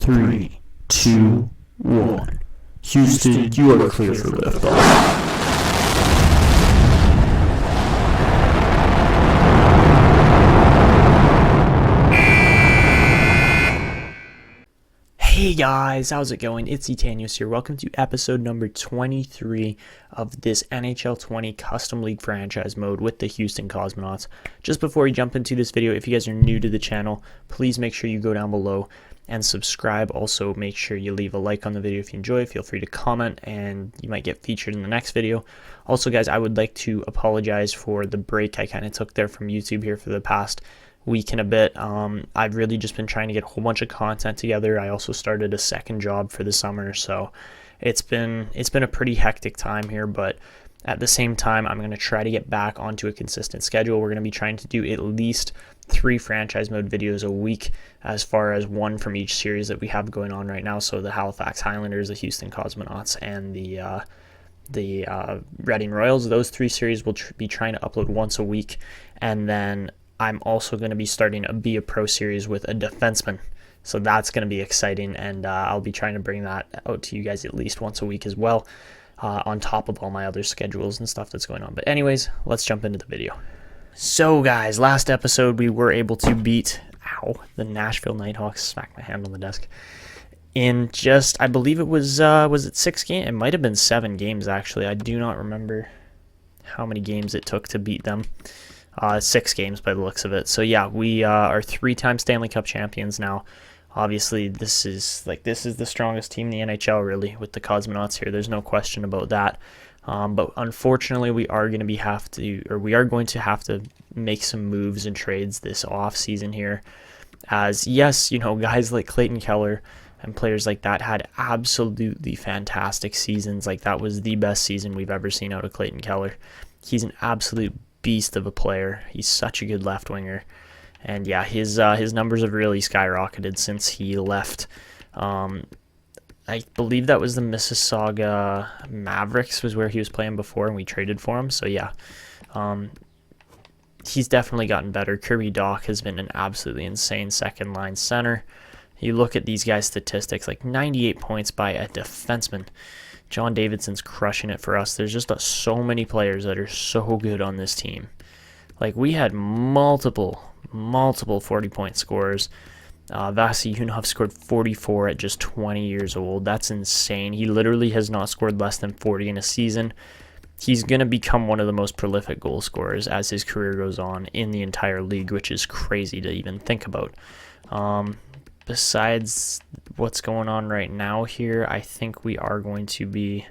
3, 2, 1. Houston, you are clear for liftoff. Hey guys, how's it going? It's Etanyos here. Welcome to episode number 23 of this NHL 20 Custom League franchise mode with the Houston Cosmonauts. Just before we jump into this video, if you guys are new to the channel, please make sure you go down below and subscribe. Also, make sure you leave a like on the video if you enjoy. Feel free to comment and you might get featured in the next video. Also, guys, I would like to apologize for the break I kind of took there from YouTube here for the past week and a bit. I've really just been trying to get a whole bunch of content together. I also started a second job for the summer, so it's been a pretty hectic time here, but at the same time, I'm going to try to get back onto a consistent schedule. We're going to be trying to do at least 3 franchise mode videos a week, as far as 1 from each series that we have going on right now. So the Halifax Highlanders, the Houston Cosmonauts, and the Reading Royals. Those 3 series will be trying to upload once a week, and then I'm also going to be starting a Be a Pro series with a defenseman. So that's going to be exciting, and I'll be trying to bring that out to you guys at least once a week as well, on top of all my other schedules and stuff that's going on. But anyways, let's jump into the video. So guys, last episode we were able to beat the Nashville Nighthawks. Smack my hand on the desk. In just, I believe it was it 6 games? It might have been 7 games actually. I do not remember how many games it took to beat them. 6 games by the looks of it. So yeah, we are 3-time Stanley Cup champions now. Obviously, this is the strongest team in the NHL, really, with the Cosmonauts here. There's no question about that. But unfortunately, we are going to have to make some moves and trades this off season here. As yes, guys like Clayton Keller and players like that had absolutely fantastic seasons. Like, that was the best season we've ever seen out of Clayton Keller. He's an absolute beast of a player. He's such a good left winger, and yeah, his numbers have really skyrocketed since he left. I believe that was the Mississauga Mavericks was where he was playing before, and we traded for him. So yeah, he's definitely gotten better. Kirby Dach has been an absolutely insane second line center. You look at these guys' statistics, like 98 points by a defenseman. John Davidson's crushing it for us. There's just so many players that are so good on this team. Like, we had multiple 40-point scorers. Vasi Yunov scored 44 at just 20 years old. That's insane. He literally has not scored less than 40 in a season. He's going to become one of the most prolific goal scorers as his career goes on in the entire league, which is crazy to even think about. Besides what's going on right now here, I think we are going to be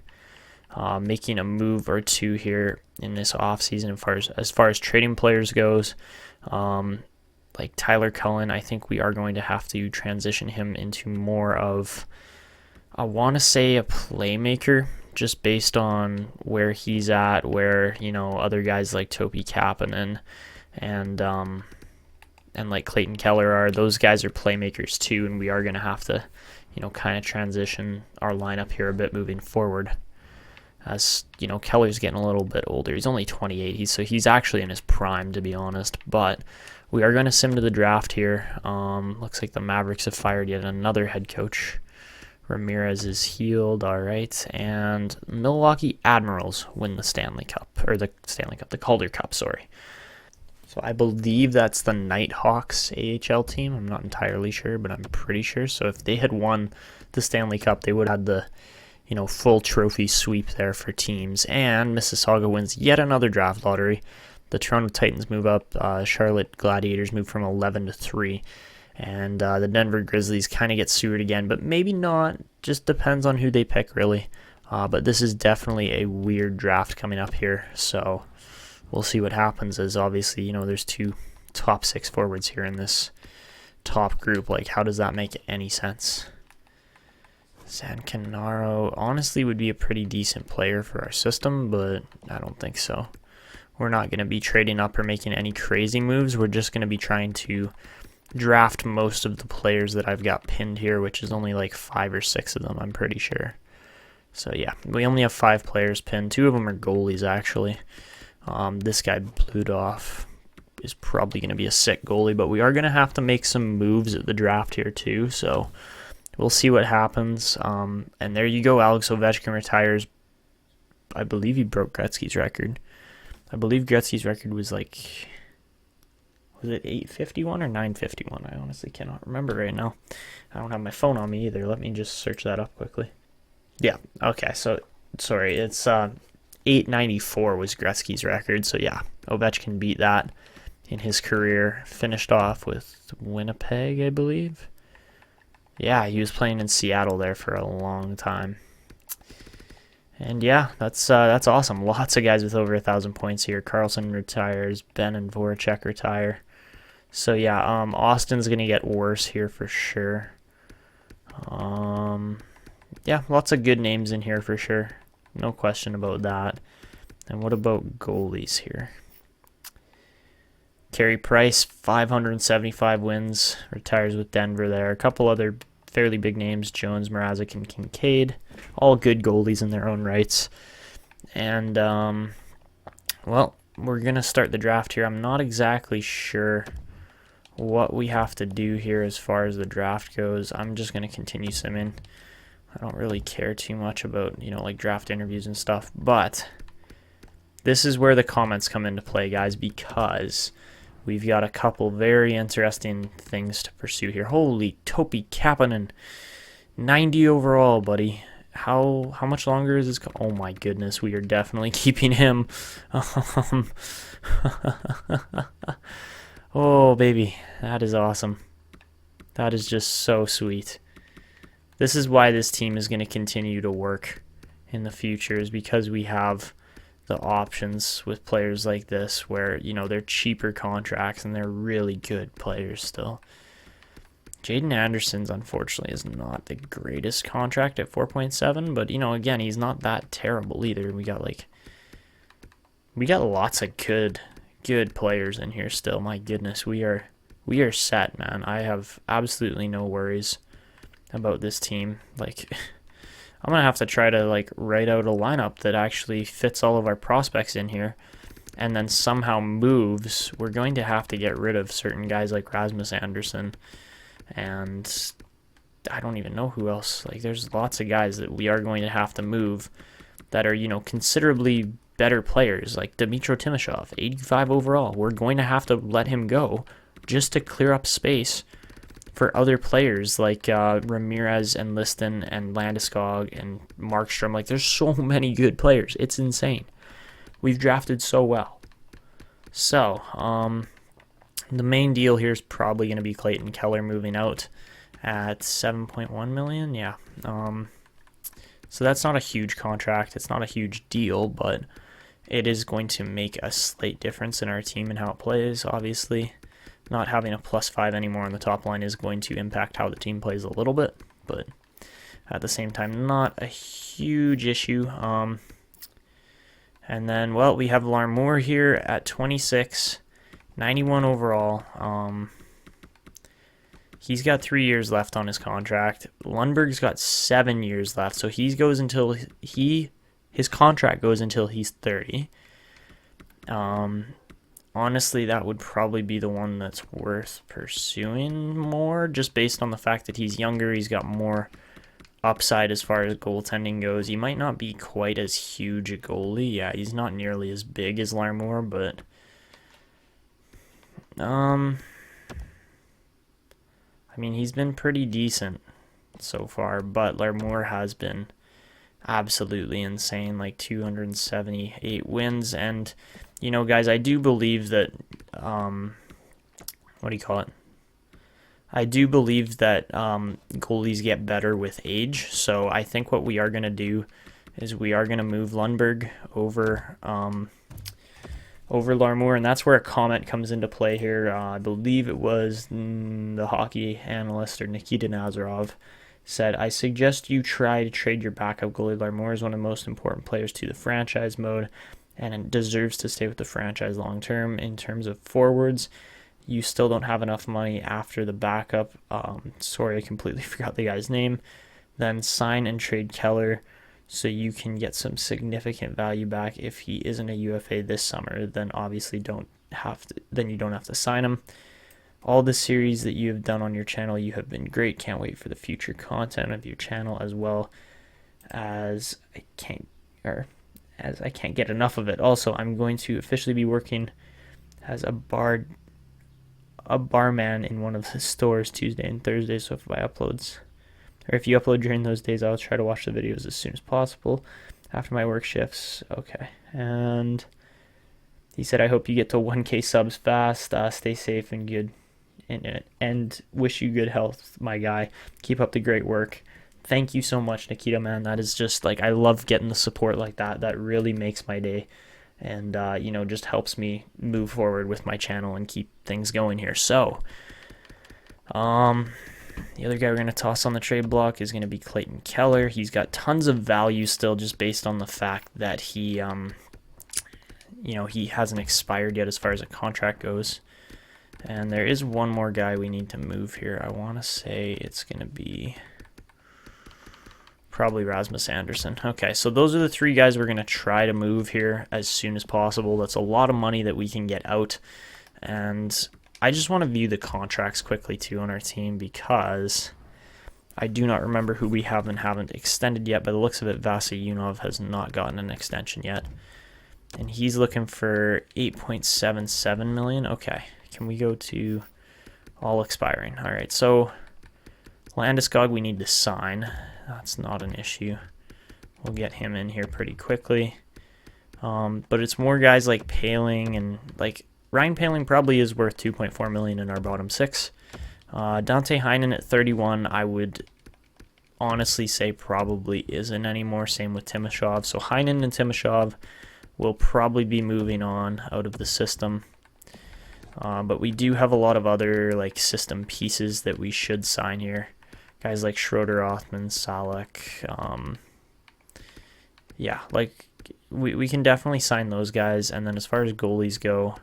making a move or two here in this offseason as far as trading players goes. Like Tyler Cullen, I think we are going to have to transition him into more of, I want to say, a playmaker, just based on where he's at, where, other guys like Topi Kapanen and like Clayton Keller are. Those guys are playmakers too, and we are going to have to, kind of transition our lineup here a bit moving forward. As, Keller's getting a little bit older. He's only 28, so he's actually in his prime, to be honest. But we are going to sim to the draft here. Looks like the Mavericks have fired yet another head coach. Ramirez is healed, all right. And Milwaukee Admirals win the the Calder Cup, sorry. So I believe that's the Nighthawks AHL team. I'm not entirely sure, but I'm pretty sure. So if they had won the Stanley Cup, they would have had the, full trophy sweep there for teams. And Mississauga wins yet another draft lottery. The Toronto Titans move up. Charlotte Gladiators move from 11 to 3. And the Denver Grizzlies kind of get sewered again, but maybe not. Just depends on who they pick, really. But this is definitely a weird draft coming up here. So we'll see what happens, as obviously, there's 2 top 6 forwards here in this top group. Like, how does that make any sense? San Canaro honestly would be a pretty decent player for our system, but I don't think so. We're not going to be trading up or making any crazy moves. We're just going to be trying to draft most of the players that I've got pinned here, which is only like 5 or 6 of them, I'm pretty sure. So yeah, we only have 5 players pinned. 2 of them are goalies, actually. This guy, Bludoff, is probably going to be a sick goalie, but we are going to have to make some moves at the draft here too. So we'll see what happens. And there you go. Alex Ovechkin retires. I believe he broke Gretzky's record. I believe Gretzky's record was like, was it 851 or 951? I honestly cannot remember right now. I don't have my phone on me either. Let me just search that up quickly. Yeah, okay, so, sorry, it's 894 was Gretzky's record. So yeah, Ovechkin beat that in his career. Finished off with Winnipeg, I believe. Yeah, he was playing in Seattle there for a long time. And yeah, that's awesome. Lots of guys with over 1,000 points here. Carlson retires. Ben and Voracek retire. So yeah, Austin's gonna get worse here for sure. Yeah, lots of good names in here for sure. No question about that. And what about goalies here? Carey Price, 575 wins, retires with Denver there. A couple other fairly big names, Jones, Mrazek, and Kincaid. All good goalies in their own rights. And, well, we're going to start the draft here. I'm not exactly sure what we have to do here as far as the draft goes. I'm just going to continue simming. I don't really care too much about, like draft interviews and stuff. But this is where the comments come into play, guys, because we've got a couple very interesting things to pursue here. Holy Topi Kapanen, 90 overall, buddy. How much longer is this? Oh my goodness, we are definitely keeping him. Oh baby, that is awesome. That is just so sweet. This is why this team is going to continue to work in the future, is because we have the options with players like this where, they're cheaper contracts and they're really good players still. Jaden Anderson's unfortunately is not the greatest contract at 4.7, but again, he's not that terrible either. We got lots of good players in here still. My goodness, we are set, man. I have absolutely no worries about this team. I'm going to have to try to write out a lineup that actually fits all of our prospects in here and then somehow moves. We're going to have to get rid of certain guys like Rasmus Anderson, and I don't even know who else. There's lots of guys that we are going to have to move that are, considerably better players, like Dmytro Timashov, 85 overall. We're going to have to let him go just to clear up space for other players like Ramirez and Liston and Landeskog and Markstrom. There's so many good players. It's insane. We've drafted so well. So, the main deal here is probably going to be Clayton Keller moving out at $7.1 million. Yeah. So that's not a huge contract. It's not a huge deal, but it is going to make a slight difference in our team and how it plays, obviously. Not having a +5 anymore on the top line is going to impact how the team plays a little bit, but at the same time, not a huge issue. And then, well, we have Larmour here at 26, 91 overall. He's got 3 years left on his contract. Lundberg's got 7 years left, so his contract goes until he's 30. Honestly, that would probably be the one that's worth pursuing more, just based on the fact that he's younger. He's got more upside as far as goaltending goes. He might not be quite as huge a goalie. Yeah, he's not nearly as big as Larmour, but he's been pretty decent so far, but Larmour has been absolutely insane, 278 wins. And guys, I do believe that I do believe that goalies get better with age. So I think what we are going to do is we are going to move Lundberg over Larmour, and that's where a comment comes into play here. I believe it was the hockey analyst, or Nikita Nazarov, said, "I suggest you try to trade your backup goalie. Larmour is one of the most important players to the franchise mode, and it deserves to stay with the franchise long term. In terms of forwards, you still don't have enough money after the backup." Sorry, I completely forgot the guy's name. "Then sign and trade Keller so you can get some significant value back. If he isn't a UFA this summer, then obviously you don't have to sign him. all the series that you have done on your channel. You have been great. Can't wait for the future content of your channel, as well as I can't get enough of it. Also, I'm going to officially be working as a barman in one of the stores Tuesday and Thursday. So if you upload during those days, I'll try to watch the videos as soon as possible after my work shifts. Okay. And he said, I hope you get to 1K subs fast. Stay safe and good. And wish you good health, my guy. Keep up the great work. Thank you so much, Nikita, man. That is just like, I love getting the support like that. That really makes my day. And, just helps me move forward with my channel and keep things going here. So, the other guy we're going to toss on the trade block is going to be Clayton Keller. He's got tons of value still, just based on the fact that he hasn't expired yet as far as a contract goes. And there is one more guy we need to move here. I want to say it's going to be probably Rasmus Anderson. Okay, so those are the three guys we're going to try to move here as soon as possible. That's a lot of money that we can get out. And I just want to view the contracts quickly too on our team, because I do not remember who we have and haven't extended yet. By the looks of it, Vasyunov has not gotten an extension yet. And he's looking for $8.77 million. Okay, can we go to all expiring? All right, so Landeskog we need to sign. That's not an issue. We'll get him in here pretty quickly. But it's more guys like Paling, and like Ryan Paling probably is worth $2.4 million in our bottom six. Dante Heinen at 31, I would honestly say probably isn't anymore. Same with Timashov. So Heinen and Timashov will probably be moving on out of the system. But we do have a lot of other like system pieces that we should sign here. Guys like Schroeder, Othman, Salek. Yeah, like we can definitely sign those guys. And then as far as goalies go,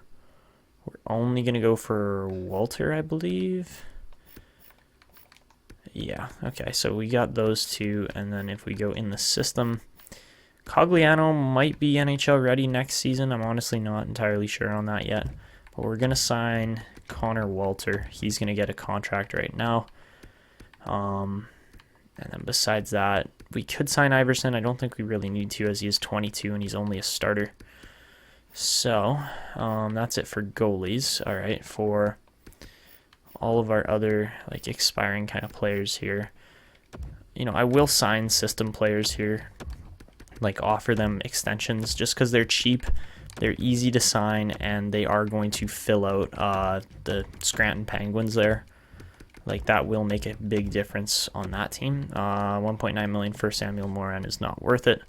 we're only going to go for Walter, I believe. Yeah, okay, so we got those two. And then if we go in the system, Cogliano might be NHL ready next season. I'm honestly not entirely sure on that yet. But we're going to sign Connor Walter. He's going to get a contract right now. And then besides that, we could sign Iverson. I don't think we really need to, as he is 22 and he's only a starter. So that's it for goalies. All right, for all of our other like expiring kind of players here, I will sign system players here, like offer them extensions just because they're cheap. They're easy to sign, and they are going to fill out the Scranton Penguins there. Like, that will make a big difference on that team. $1.9 million for Samuel Morin is not worth it.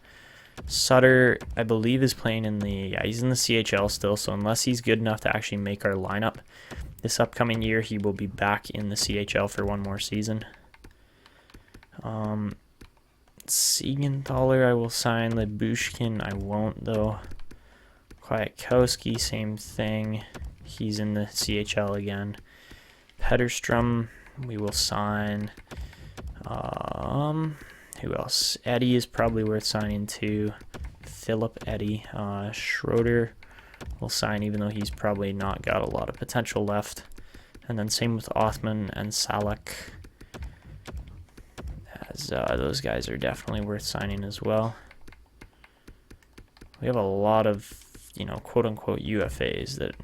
Sutter, I believe, is playing in he's in the CHL still, so unless he's good enough to actually make our lineup this upcoming year, he will be back in the CHL for one more season. Siegenthaler, I will sign. Lyubushkin, I won't, though. Kwiatkowski, same thing. He's in the CHL again. Petterstrom, we will sign. Who else? Eddie is probably worth signing too. Philip Eddie. Schroeder will sign, even though he's probably not got a lot of potential left. And then same with Othman and Salek, as those guys are definitely worth signing as well. We have a lot of, quote-unquote UFAs that,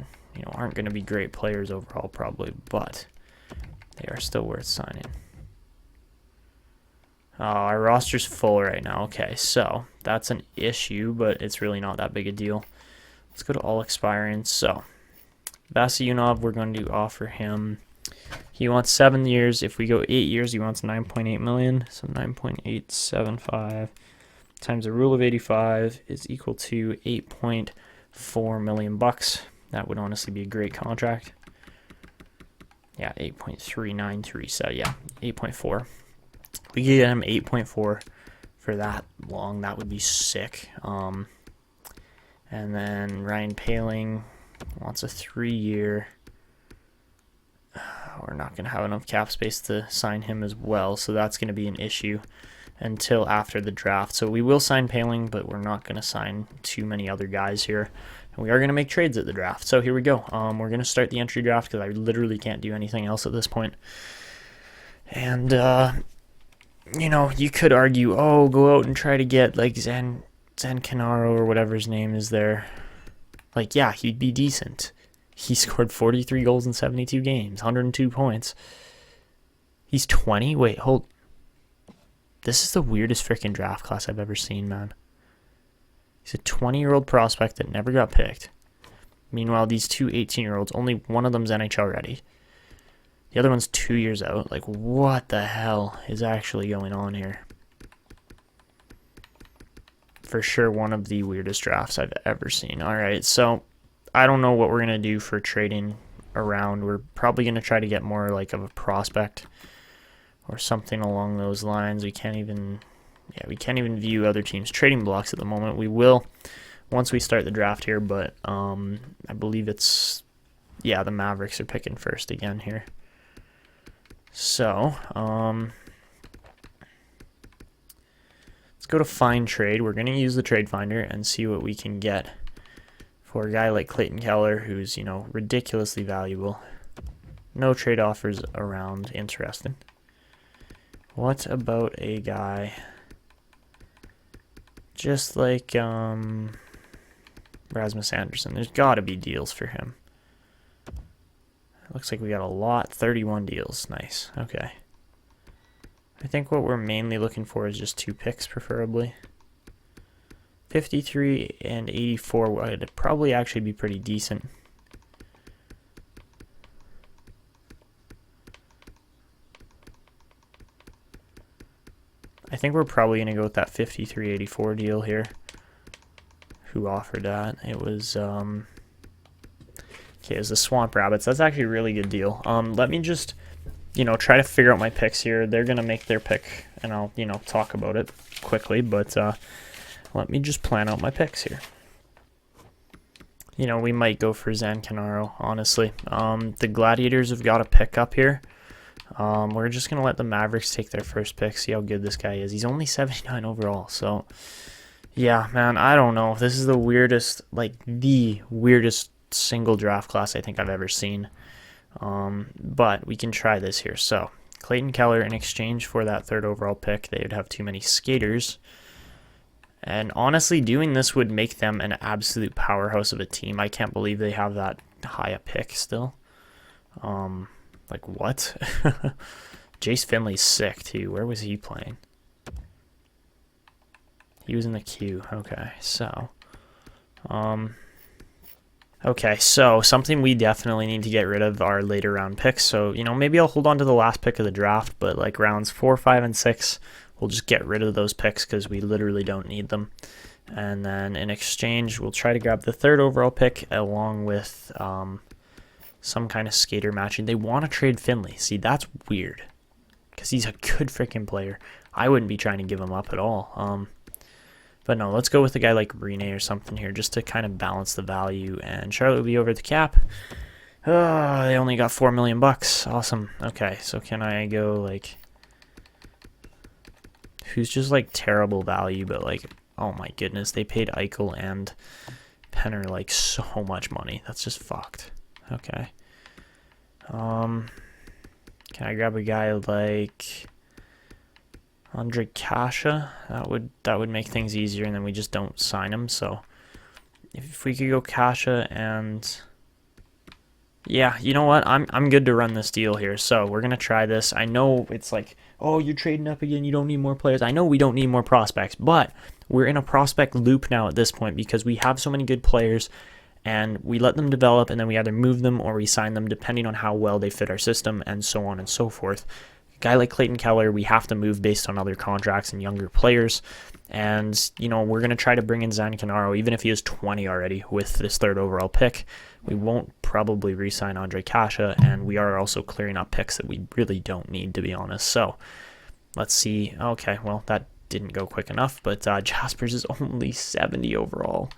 aren't going to be great players overall probably, but they are still worth signing. Our roster's full right now. Okay, so that's an issue, but it's really not that big a deal. Let's go to all expiring. So Vasyunov, we're going to offer him, he wants 7 years. If we go 8 years, he wants $9.8 million. So 9.875 times the rule of 85 is equal to $8.4 million bucks. That would honestly be a great contract. Yeah, 8.393. So yeah, 8.4. We could get him 8.4 for that long. That would be sick. And then Ryan Paling wants a 3-year. We're not going to have enough cap space to sign him as well, so that's going to be an issue until after the draft. So we will sign Paling, but we're not going to sign too many other guys here. And we are going to make trades at the draft. So here we go. We're going to start the entry draft because I literally can't do anything else at this point. And, you know, you could argue, oh, go out and try to get, like, Zen Canaro or whatever his name is there. Like, yeah, he'd be decent. He scored 43 goals in 72 games, 102 points. He's 20? Wait, hold. This is the weirdest freaking draft class I've ever seen, man. He's a 20-year-old prospect that never got picked. Meanwhile, these two 18-year-olds, only one of them's NHL ready. The other one's 2 years out. Like, what the hell is actually going on here? For sure, one of the weirdest drafts I've ever seen. All right, so I don't know what we're going to do for trading around. We're probably going to try to get more like of a prospect or something along those lines. We can't even view other teams' trading blocks at the moment. We will once we start the draft here, but I believe it's, yeah, the Mavericks are picking first again here. So, let's go to find trade. We're going to use the trade finder and see what we can get for a guy like Clayton Keller, who's, you know, ridiculously valuable. No trade offers around. Interesting. What about a guy just like Rasmus Anderson? There's got to be deals for him. Looks like we got a lot. 31 deals. Nice. Okay. I think what we're mainly looking for is just 2 picks, preferably. 53 and 84 would probably actually be pretty decent. I think we're probably going to go with that 53-84 deal here. Who offered that? It was, okay, it was the Swamp Rabbits. That's actually a really good deal. Let me just, you know, try to figure out my picks here. They're going to make their pick, and I'll, you know, talk about it quickly, but let me just plan out my picks here. You know, we might go for Zen Canaro, honestly. The Gladiators have got a pick up here. We're just going to let the Mavericks take their first pick, see how good this guy is. He's only 79 overall, so yeah, man, I don't know. This is the weirdest, like the weirdest single draft class I think I've ever seen. But we can try this here. So Clayton Keller, in exchange for that 3rd overall pick, they would have too many skaters. And honestly, doing this would make them an absolute powerhouse of a team. I can't believe they have that high a pick still. Like, what? Jace Finley's sick, too. Where was he playing? He was in the queue. Okay, so. Okay, so something we definitely need to get rid of are later round picks. So, you know, maybe I'll hold on to the last pick of the draft, but like rounds 4, 5, and 6, we'll just get rid of those picks because we literally don't need them. And then in exchange, we'll try to grab the 3rd overall pick along with some kind of skater matching. They want to trade Finley. See, that's weird because he's a good freaking player. I wouldn't be trying to give him up at all. But no, let's go with a guy like Rene or something here just to kind of balance the value. And Charlotte will be over the cap. Oh, they only got $4 million. Awesome. Okay, so can I go like... Who's just like terrible value, but like, oh my goodness, they paid Eichel and Penner like so much money. That's just fucked. Okay. Can I grab a guy like Andre Kasha? That would make things easier, and then we just don't sign him. So if we could go Kasha and yeah, you know what? I'm good to run this deal here. So we're gonna try this. I know it's like, oh, you're trading up again. You don't need more players. I know we don't need more prospects, but we're in a prospect loop now at this point because we have so many good players. And we let them develop, and then we either move them or we sign them depending on how well they fit our system, and so on and so forth. A guy like Clayton Keller, we have to move based on other contracts and younger players. And, you know, we're going to try to bring in Zen Canaro, even if he is 20 already with this 3rd overall pick. We won't probably re-sign Andre Kasha, and we are also clearing up picks that we really don't need, to be honest. So let's see. Okay, well, that didn't go quick enough, but Jaspers is only 70 overall.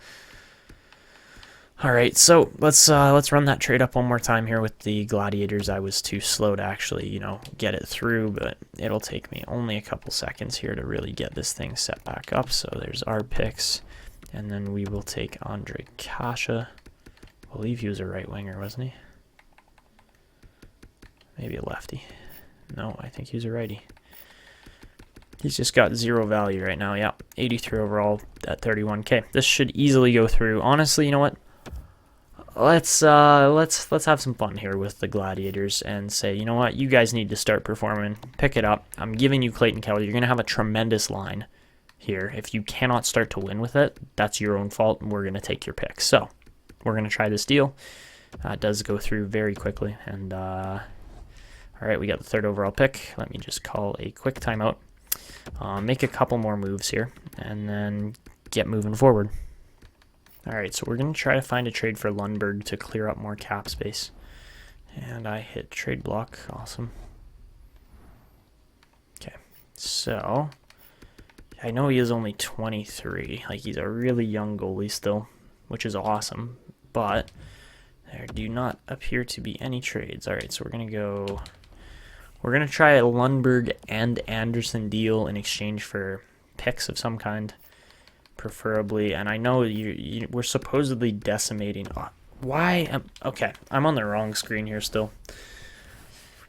All right, so let's run that trade up one more time here with the Gladiators. I was too slow to actually, you know, get it through, but it'll take me only a couple seconds here to really get this thing set back up. So there's our picks. And then we will take Andre Kasha. I believe he was a right winger, wasn't he? Maybe a lefty. No, I think he was a righty. He's just got 0 value right now. Yeah, 83 overall at 31K. This should easily go through. Honestly, you know what? Let's have some fun here with the Gladiators and say, you know what? You guys need to start performing. Pick it up. I'm giving you Clayton Keller. You're going to have a tremendous line here. If you cannot start to win with it, that's your own fault, and we're going to take your pick. So we're going to try this deal. It does go through very quickly. And all right, we got the 3rd overall pick. Let me just call a quick timeout. Make a couple more moves here, and then get moving forward. All right, so we're going to try to find a trade for Lundberg to clear up more cap space. And I hit trade block. Awesome. Okay, so I know he is only 23. Like, he's a really young goalie still, which is awesome. But there do not appear to be any trades. All right, so we're going to go... We're going to try a Lundberg and Anderson deal in exchange for picks of some kind, preferably. And I know we're supposedly decimating. Oh, why? Okay, I'm on the wrong screen here still.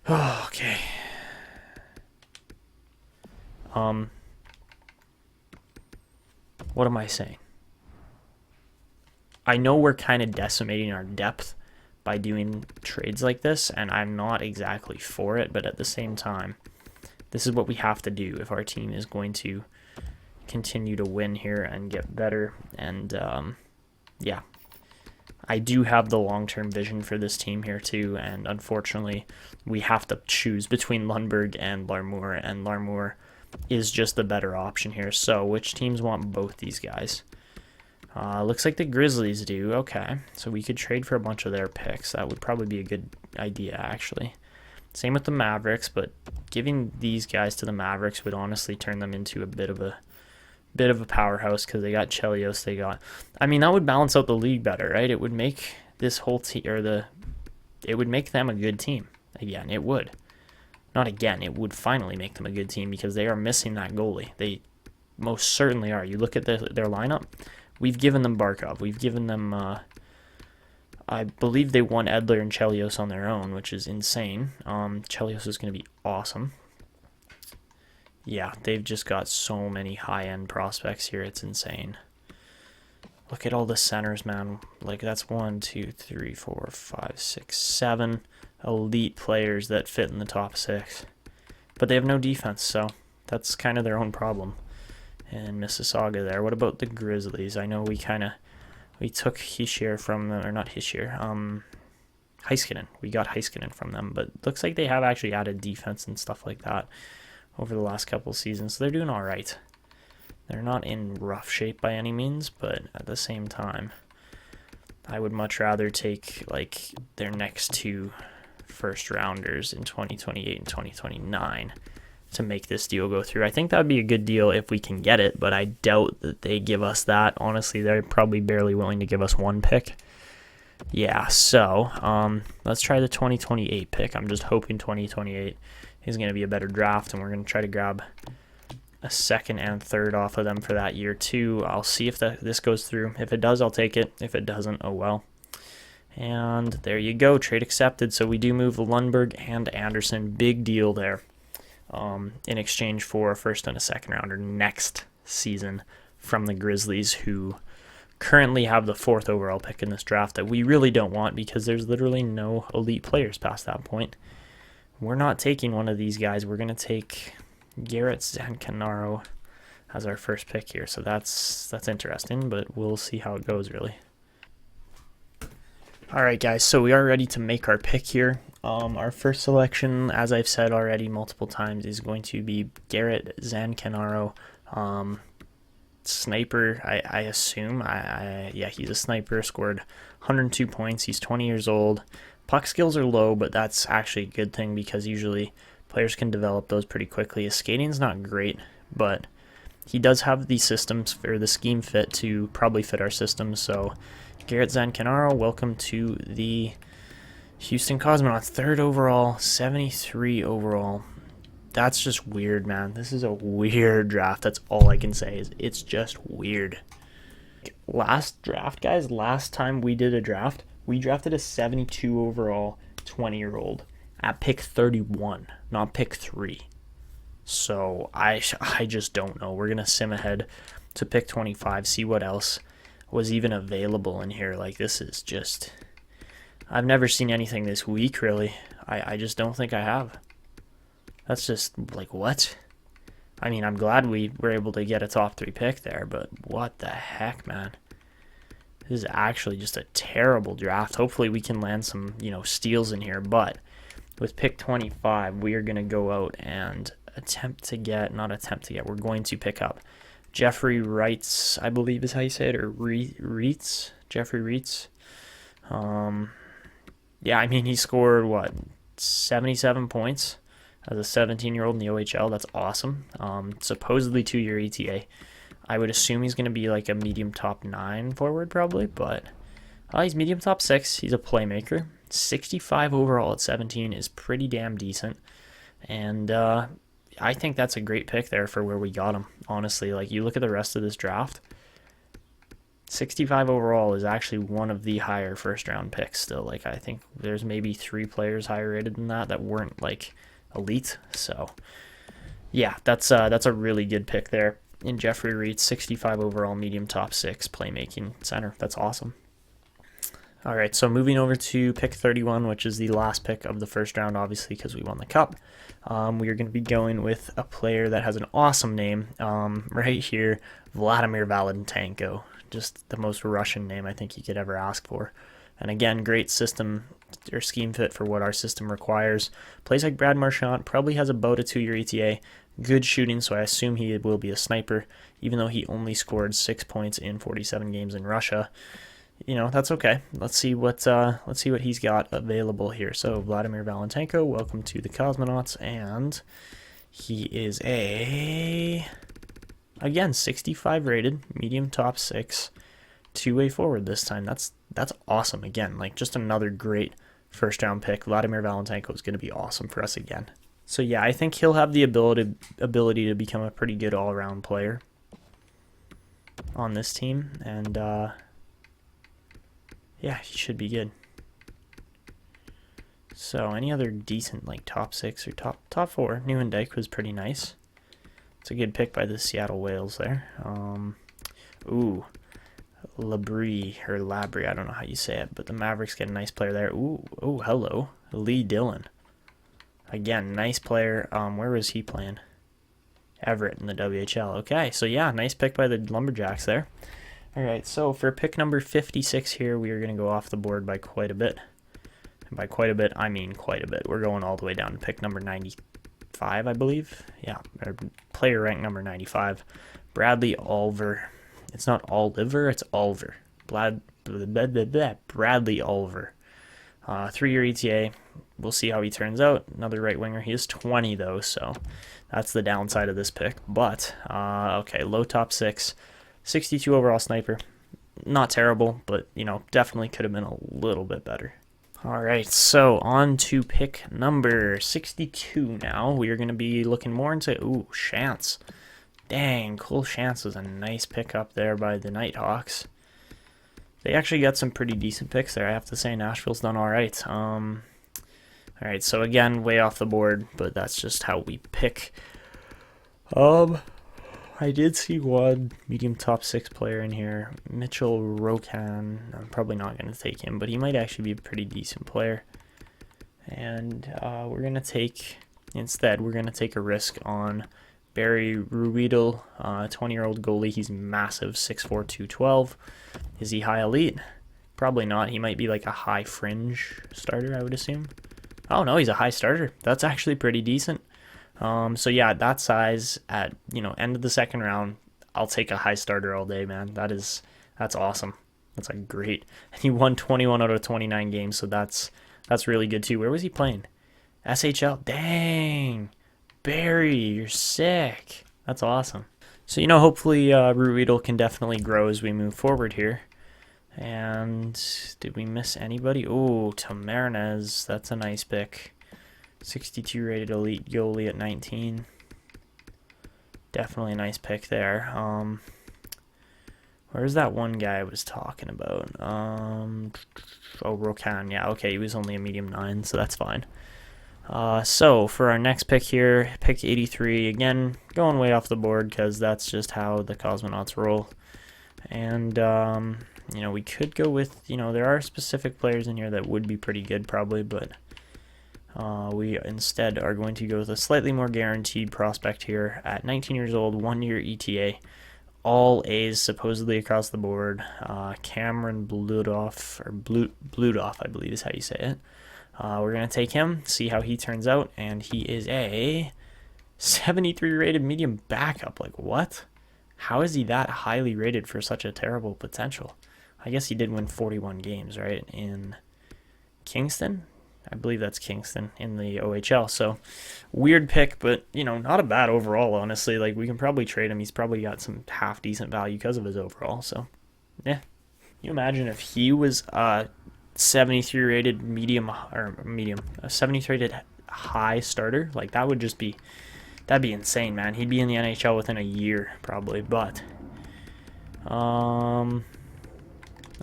Oh, okay. What am I saying? I know we're kind of decimating our depth by doing trades like this, and I'm not exactly for it, but at the same time, this is what we have to do if our team is going to continue to win here and get better. And yeah, I do have the long-term vision for this team here too, and unfortunately we have to choose between Lundberg and Larmour, and Larmour is just the better option here. So which teams want both these guys? Looks like the Grizzlies do. Okay, so we could trade for a bunch of their picks. That would probably be a good idea, actually. Same with the Mavericks, but giving these guys to the Mavericks would honestly turn them into a bit of a powerhouse, because they got Etanyos. They got, I mean, that would balance out the league better, right? It would make this whole team, it would make them a good team. Again, it would. Not again. It would finally make them a good team, because they are missing that goalie. They most certainly are. You look at their lineup. We've given them Barkov. We've given them, I believe they won Edler and Chelios on their own, which is insane. Chelios is going to be awesome. Yeah, they've just got so many high-end prospects here. It's insane. Look at all the centers, man. Like, that's 1, 2, 3, 4, 5, 6, 7 elite players that fit in the top 6. But they have no defense, so that's kind of their own problem. And Mississauga there. What about the Grizzlies? I know we took Hischier from them, or not Hischier, Heiskanen. We got Heiskanen from them, but looks like they have actually added defense and stuff like that over the last couple seasons, so they're doing all right. They're not in rough shape by any means, but at the same time, I would much rather take like their next 2 first rounders in 2028 and 2029 to make this deal go through. I think that would be a good deal if we can get it, but I doubt that they give us that. Honestly, they're probably barely willing to give us 1 pick. Yeah, so let's try the 2028 pick. I'm just hoping 2028 is going to be a better draft, and we're going to try to grab a 2nd and 3rd off of them for that year too. I'll see if this goes through. If it does, I'll take it. If it doesn't, oh well. And there you go, trade accepted. So we do move Lundberg and Anderson. Big deal there. In exchange for a 1st and a 2nd rounder next season from the Grizzlies, who currently have the 4th overall pick in this draft that we really don't want, because there's literally no elite players past that point. We're not taking one of these guys. We're going to take Garrett Zancanaro as our first pick here, so that's interesting, but we'll see how it goes, really. All right, guys, so we are ready to make our pick here. Our first selection, as I've said already multiple times, is going to be Garrett Zancanaro. Sniper, I assume. Yeah, he's a sniper, scored 102 points. He's 20 years old. Puck skills are low, but that's actually a good thing, because usually players can develop those pretty quickly. His skating's not great, but he does have the systems, or the scheme fit to probably fit our system. So Garrett Zancanaro, welcome to the Houston Cosmonauts. 3rd overall, 73 overall. That's just weird, man. This is a weird draft. That's all I can say. It's just weird. Last draft, guys, last time we did a draft, we drafted a 72 overall 20-year-old at pick 31, not pick 3. So I just don't know. We're going to sim ahead to pick 25, see what else was even available in here. Like, this is just, I've never seen anything this weak, really. I just don't think I have. That's just, like, what? I mean, I'm glad we were able to get a top 3 pick there, but what the heck, man? This is actually just a terrible draft. Hopefully we can land some, steals in here, but with pick 25, we are going to go out and we're going to pick up Jeffrey Wrights, I believe is how you say it, or Reitz, Jeffrey Reitz. Yeah, I mean, he scored, 77 points as a 17-year-old in the OHL. That's awesome. Supposedly 2-year ETA. I would assume he's going to be like a medium top 9 forward probably, but he's medium top 6. He's a playmaker. 65 overall at 17 is pretty damn decent. And I think that's a great pick there for where we got him, honestly. Like, you look at the rest of this draft, 65 overall is actually one of the higher first-round picks still. Like, I think there's maybe 3 players higher rated than that weren't, like, elite. So, yeah, that's a really good pick there. In Jeffrey Reed, 65 overall, medium top 6, playmaking center. That's awesome. All right, so moving over to pick 31, which is the last pick of the first round, obviously, because we won the cup. We are going to be going with a player that has an awesome name right here, Vladimir Valentenko. Just the most Russian name I think you could ever ask for. And again, great system or scheme fit for what our system requires. Plays like Brad Marchand, probably has about a 2-year ETA. Good shooting, so I assume he will be a sniper, even though he only scored 6 points in 47 games in Russia. That's okay. Let's see what he's got available here. So Vladimir Valentenko, welcome to the Cosmonauts, and he is again 65 rated, medium top 6, 2-way forward this time. That's awesome. Again, like, just another great first round pick. Vladimir Valentenko is going to be awesome for us again. So yeah, I think he'll have the ability to become a pretty good all around player on this team, and yeah, he should be good. So any other decent, like, top 6 or top 4? Nieuwendyk was pretty nice. It's a good pick by the Seattle Whales there. Labrie, I don't know how you say it, but the Mavericks get a nice player there. Hello, Lee Dillon. Again, nice player. Where was he playing? Everett in the WHL. Okay, so yeah, nice pick by the Lumberjacks there. All right, so for pick number 56 here, we are going to go off the board by quite a bit. And by quite a bit, I mean quite a bit. We're going all the way down to pick number 95, I believe. Yeah, or player rank number 95. Bradley Ulver. It's not Oliver, it's Ulver. Bradley Ulver. 3-year ETA. We'll see how he turns out. Another right winger. He is 20 though, so that's the downside of this pick. But okay, low top 6, 62 overall sniper. Not terrible, but definitely could have been a little bit better. All right, so on to pick number 62 now. We are going to be looking more into Shantz. Dang, Cole Shantz was a nice pick up there by the Nighthawks. They actually got some pretty decent picks there, I have to say. Nashville's done all right. All right, so again, way off the board, but that's just how we pick. I did see one medium top 6 player in here, Mitchell Rokan. I'm probably not going to take him, but he might actually be a pretty decent player. And we're going to take a risk on Barry Ruedel, 20-year-old goalie. He's massive, 6'4", 212. Is he high elite? Probably not. He might be like a high fringe starter, I would assume. Oh no, he's a high starter. That's actually pretty decent. So yeah, that size at end of the second round, I'll take a high starter all day, man. That's awesome. That's great. And he won 21 out of 29 games, so that's really good too. Where was he playing? SHL. Dang, Barry, you're sick. That's awesome. So hopefully Ruedel can definitely grow as we move forward here. And did we miss anybody? Oh, Tamarnez. That's a nice pick. 62 rated elite goalie at 19. Definitely a nice pick there. Where's that one guy I was talking about? Oh, Rokan. Yeah, okay, he was only a medium 9, so that's fine. So for our next pick here, pick 83. Again, going way off the board because that's just how the Cosmonauts roll. And, you know, we could go with, you know, there are specific players in here that would be pretty good probably, but we instead are going to go with a slightly more guaranteed prospect here at 19 years old, 1-year ETA. All A's supposedly across the board. Cameron Bludoff, or Bludoff, I believe is how you say it. We're going to take him, see how he turns out, and he is a 73 rated medium backup. Like, what? How is he that highly rated for such a terrible potential? I guess he did win 41 games, right, in Kingston? I believe that's Kingston in the OHL. So weird pick, but, you know, not a bad overall, honestly. Like, we can probably trade him. He's probably got some half decent value because of his overall. So, yeah. Can you imagine if he was 73 rated a 73 rated high starter? Like, that would just be, that'd be insane, man. He'd be in the NHL within a year, probably. But, all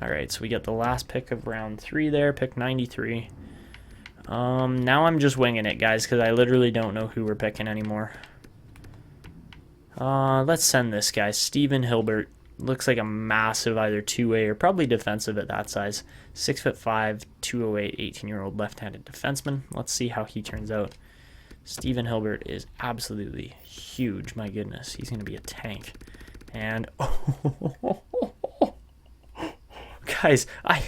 right, so we get the last pick of round 3 there, pick 93. Now I'm just winging it, guys, because I literally don't know who we're picking anymore. Let's send this guy, Steven Hilbert. Looks like a massive either two-way or probably defensive at that size. 6'5", 208, 18-year-old left-handed defenseman. Let's see how he turns out. Steven Hilbert is absolutely huge. My goodness, he's going to be a tank. And, guys, I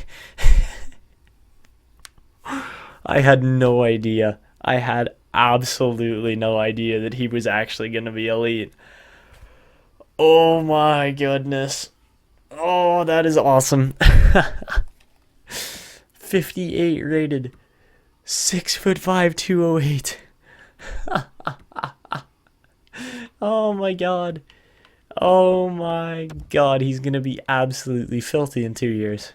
had no idea. I had absolutely no idea that he was actually going to be elite. Oh my goodness. Oh, that is awesome. 58 rated. 6'5", 208. Oh my god. Oh my god, he's going to be absolutely filthy in 2 years.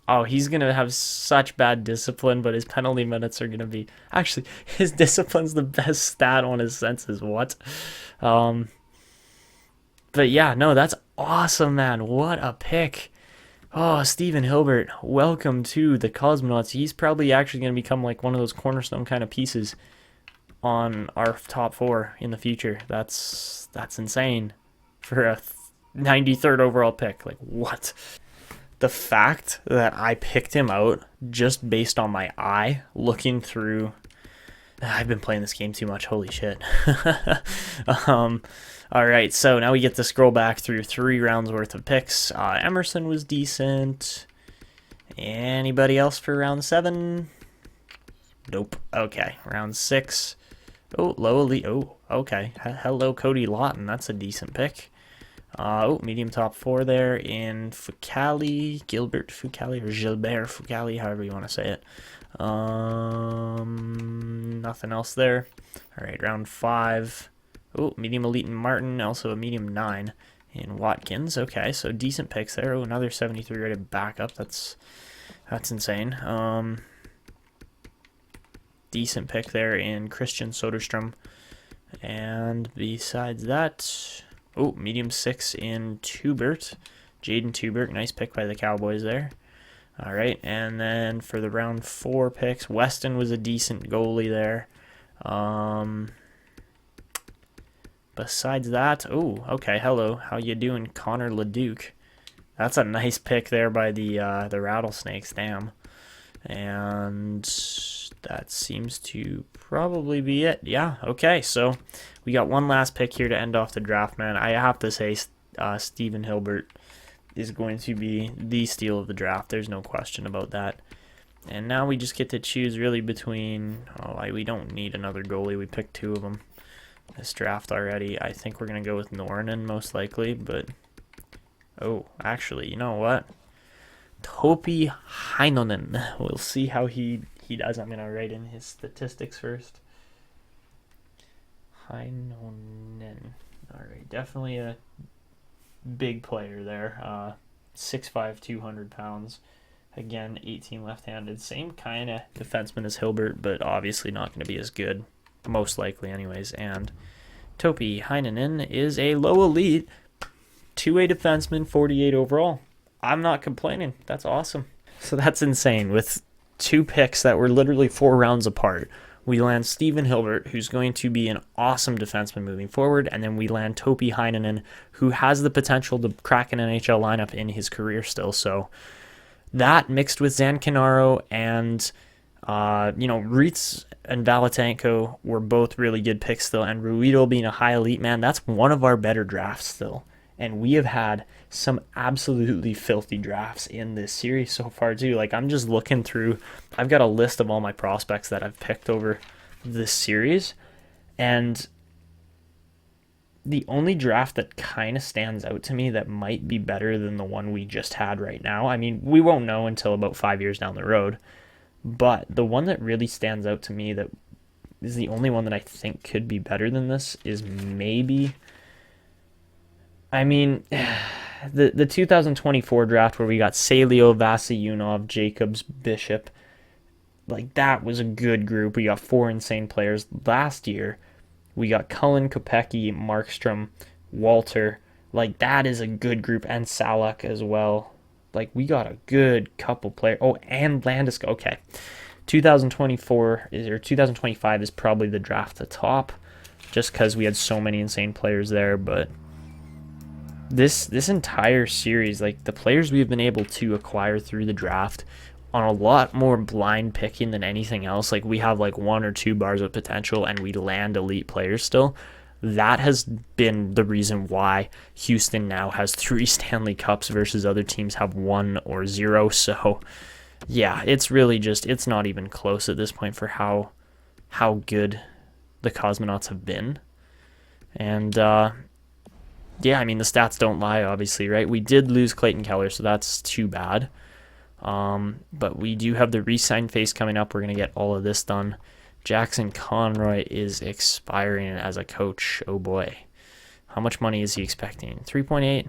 Oh, he's going to have such bad discipline, but his penalty minutes are going to be... Actually, his discipline's the best stat on his senses. What? But yeah, no, that's awesome, man. What a pick. Oh, Steven Hilbert, welcome to the Cosmonauts. He's probably actually going to become like one of those cornerstone kind of pieces on our top 4 in the future. That's insane for a 93rd overall pick. Like, what? The fact that I picked him out just based on my eye looking through... I've been playing this game too much. Holy shit. All right, so now we get to scroll back through 3 rounds worth of picks. Emerson was decent. Anybody else for round 7? Nope. Okay, round 6. Oh, low elite. Oh, okay. Hello, Cody Lawton. That's a decent pick. Medium top 4 there in Fucali, Gilbert Fucali, or Gilbert Fucali, however you want to say it. Nothing else there. All right, round 5. Oh, medium elite in Martin, also a medium 9 in Watkins. Okay, so decent picks there. Oh, another 73 rated backup. That's insane. Decent pick there in Christian Soderstrom. And besides that... Oh, medium 6 in Tubert. Jaden Tubert. Nice pick by the Cowboys there. All right, and then for the round 4 picks, Weston was a decent goalie there. Besides that, oh, okay, hello. How you doing, Connor Leduc? That's a nice pick there by the Rattlesnakes, damn. And that seems to probably be it. Yeah, okay, so we got one last pick here to end off the draft, man. I have to say Steven Hilbert is going to be the steal of the draft. There's no question about that. And now we just get to choose really between... Oh, we don't need another goalie. We picked 2 of them this draft already. I think we're going to go with Nornan most likely, but... Oh, actually, you know what? Topi Heinonen. We'll see how he does. I'm going to write in his statistics first. Heinonen. All right, definitely a big player there. 6'5", 200 pounds. Again, 18 left-handed. Same kind of defenseman as Hilbert, but obviously not going to be as good. Most likely anyways. And Topi Heinonen is a low elite. two-way defenseman, 48 overall. I'm not complaining. That's awesome. So that's insane. With 2 picks that were literally 4 rounds apart, we land Steven Hilbert, who's going to be an awesome defenseman moving forward, and then we land Topi Heinonen, who has the potential to crack an NHL lineup in his career still. So that mixed with Zan Canaro and Reitz and Valatenko were both really good picks still, and Ruido being a high elite, man, that's one of our better drafts still. And we have had some absolutely filthy drafts in this series so far too. Like, I'm just looking through, I've got a list of all my prospects that I've picked over this series, and the only draft that kind of stands out to me that might be better than the one we just had right now, I mean, we won't know until about 5 years down the road, but the one that really stands out to me that is the only one that I think could be better than this is maybe, I mean, the 2024 draft where we got Salio, Vasiliunov, Jacobs, Bishop, like, that was a good group. We got 4 insane players. Last year, we got Cullen, Kopecky, Markstrom, Walter. Like, that is a good group, and Salak as well. Like, we got a good couple players. Oh, and Landeskog. Okay. 2025 is probably the draft to top, just because we had so many insane players there. But this entire series, like, the players we've been able to acquire through the draft on a lot more blind picking than anything else. Like, we have like 1 or 2 bars of potential, and we land elite players still. That has been the reason why Houston now has 3 Stanley Cups versus other teams have 1 or 0. So, yeah, it's really just, it's not even close at this point for how good the Cosmonauts have been. And, yeah, I mean, the stats don't lie, obviously, right? We did lose Clayton Keller, so that's too bad. But we do have the re-sign phase coming up. We're going to get all of this done. Jackson Conroy is expiring as a coach. Oh boy. How much money is he expecting? 3.8?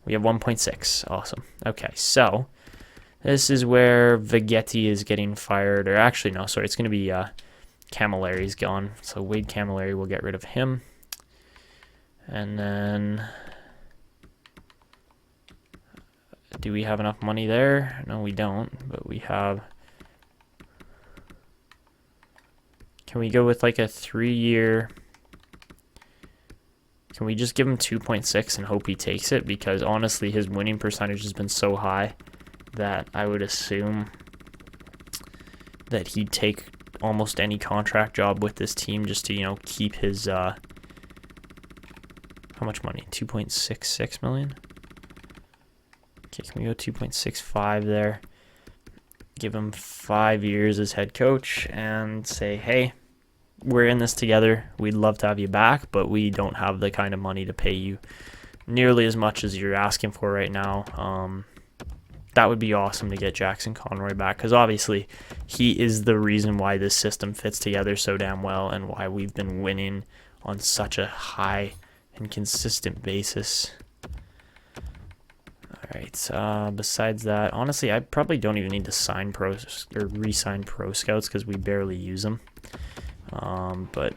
We have 1.6. Awesome. Okay, so this is where Vegetti is getting fired. Or actually, no, sorry. It's going to be Camilleri's gone. So Wade Camilleri, will get rid of him. And then, do we have enough money there? No, we don't, but we have. Can we go with like a 3-year? Can we just give him 2.6 and hope he takes it? Because honestly, his winning percentage has been so high that I would assume that he'd take almost any contract job with this team just to, keep his, how much money? 2.66 million? Okay, can we go 2.65 there? Give him 5 years as head coach and say, hey, we're in this together. We'd love to have you back, but we don't have the kind of money to pay you nearly as much as you're asking for right now. That would be awesome to get Jackson Conroy back, because obviously he is the reason why this system fits together so damn well and why we've been winning on such a high and consistent basis. Alright, besides that, honestly, I probably don't even need to sign pros or re-sign pro scouts because we barely use them. But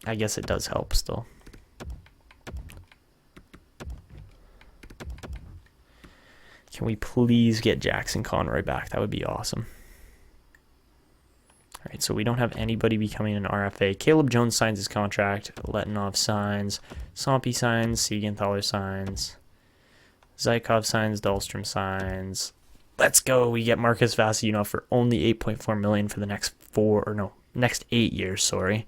I guess it does help still. Can we please get Jackson Conroy back? That would be awesome. Alright, so we don't have anybody becoming an RFA. Caleb Jones signs his contract. Letinov signs. Sompi signs. Siegenthaler signs. Zykov signs, Dahlstrom signs. Let's go. We get Marcus Vasiliunov for only $8.4 million for the next next 8 years, sorry.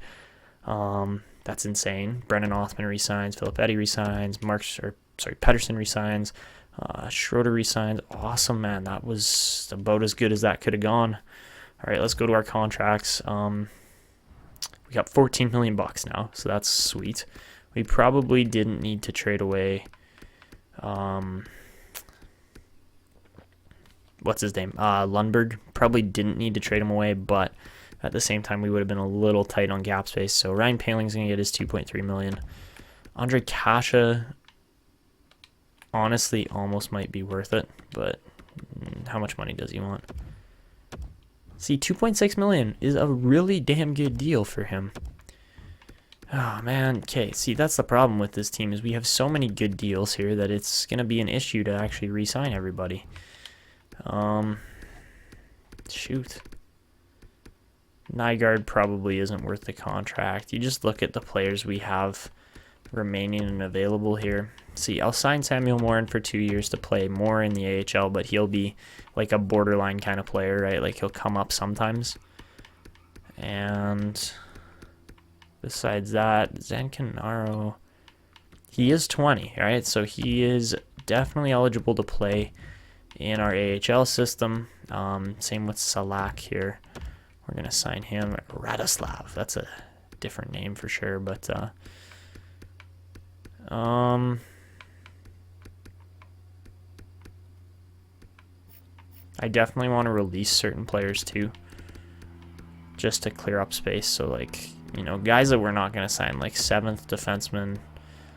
That's insane. Brennan Othman resigns, Philip Eddy resigns, Pettersson resigns, Schroeder resigns. Awesome, man. That was about as good as that could have gone. All right, let's go to our contracts. We got $14 million now, so that's sweet. We probably didn't need to trade away what's his name? Lundberg. Probably didn't need to trade him away, but at the same time, we would have been a little tight on cap space. So Ryan Paling's going to get his $2.3 million. Andre Kasha, honestly, almost might be worth it, but how much money does he want? See, $2.6 million is a really damn good deal for him. Oh, man. Okay, see, that's the problem with this team is we have so many good deals here that it's going to be an issue to actually re-sign everybody. Shoot. Nygaard probably isn't worth the contract. You just look at the players we have remaining and available here. See, I'll sign Samuel Morin for 2 years to play more in the AHL, but he'll be like a borderline kind of player, right? Like he'll come up sometimes. And besides that, Zancanaro, he is 20, right? So he is definitely eligible to play in our AHL system. Same with Salak here. We're going to sign him. Radoslav. That's a different name for sure, but I definitely want to release certain players too, just to clear up space. So like, you know, guys that we're not going to sign, like 7th defenseman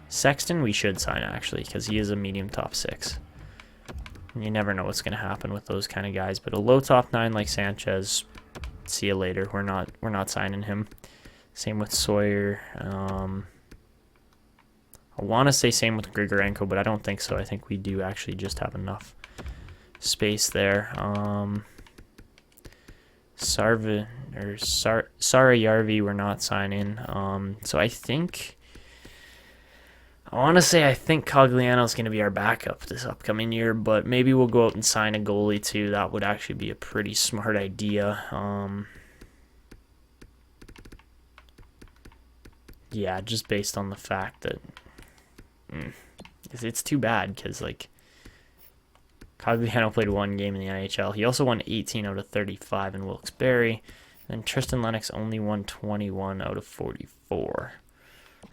Sexton, we should sign actually, because he is a medium top 6. And you never know what's going to happen with those kind of guys. But a low top 9 like Sanchez, see you later. We're not signing him. Same with Sawyer. I want to say same with Grigorenko, but I don't think so. I think we do actually just have enough space there. Sarayarvi, we're not signing. So I want to say I think Cogliano's going to be our backup this upcoming year, but maybe we'll go out and sign a goalie too. That would actually be a pretty smart idea. Yeah, just based on the fact that it's too bad because like Cogliano played 1 game in the NHL. He also won 18 out of 35 in Wilkes-Barre. And Tristan Lennox only won 21 out of 44.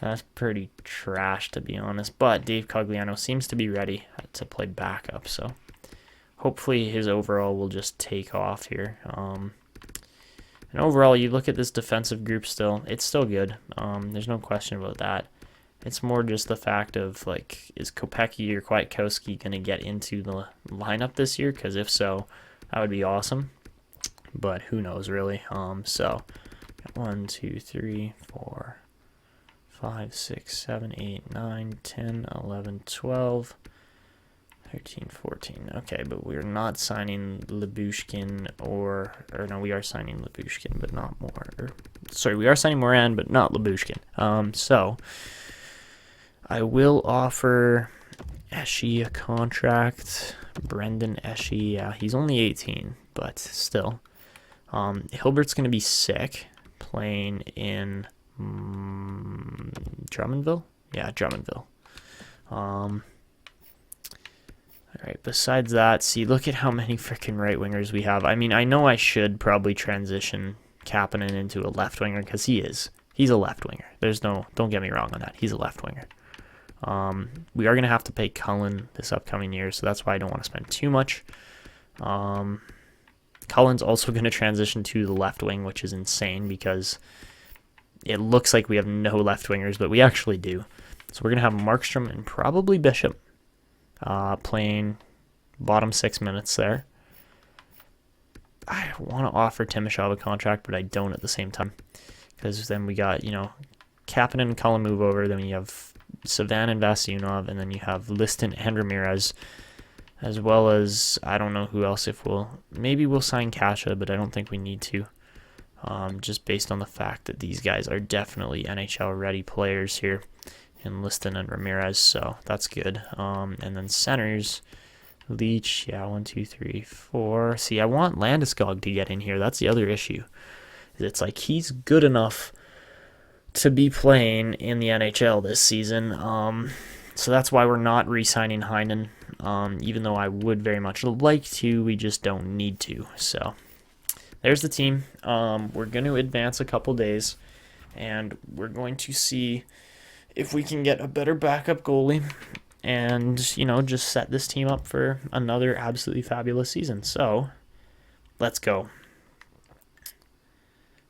That's pretty trash, to be honest. But Dave Cogliano seems to be ready to play backup. So hopefully his overall will just take off here. And overall, you look at this defensive group still. It's still good. There's no question about that. It's more just the fact of, like, is Kopecky or Kwiatkowski going to get into the lineup this year? Because if so, that would be awesome. But who knows, really. So, 1, 2, 3, 4, 5, 6, 7, 8, 9, 10, 11, 12, 13, 14. Okay, but we're not signing Lyubushkin or no, we are signing Lyubushkin, but not more. Sorry, we are signing Moran, but not Lyubushkin. So I will offer Eschi a contract. Brendan Eschi, yeah, he's only 18, but still. Hilbert's going to be sick playing in Drummondville? Yeah, Drummondville. All right, besides that, see, look at how many freaking right wingers we have. I mean, I know I should probably transition Kapanen into a left winger because he is. He's a left winger. Don't get me wrong on that. He's a left winger. We are going to have to pay Cullen this upcoming year, so that's why I don't want to spend too much. Cullen's also going to transition to the left wing, which is insane because it looks like we have no left wingers, but we actually do. So we're going to have Markstrom and probably Bishop playing bottom 6 minutes there. I want to offer Timashov a contract, but I don't at the same time because then we got, Kapanen and Cullen move over, then we have Savan and Vasyunov, and then you have Liston and Ramirez, as well as, I don't know who else. Maybe we'll sign Kasha, but I don't think we need to, just based on the fact that these guys are definitely NHL-ready players here in Liston and Ramirez, so that's good. And then centers, Leach, yeah, 1, 2, 3, 4. See, I want Landeskog to get in here. That's the other issue. It's like he's good enough to be playing in the NHL this season. So that's why we're not re-signing Heinen. Even though I would very much like to, we just don't need to. So there's the team. We're going to advance a couple days, and we're going to see if we can get a better backup goalie and, just set this team up for another absolutely fabulous season. So let's go.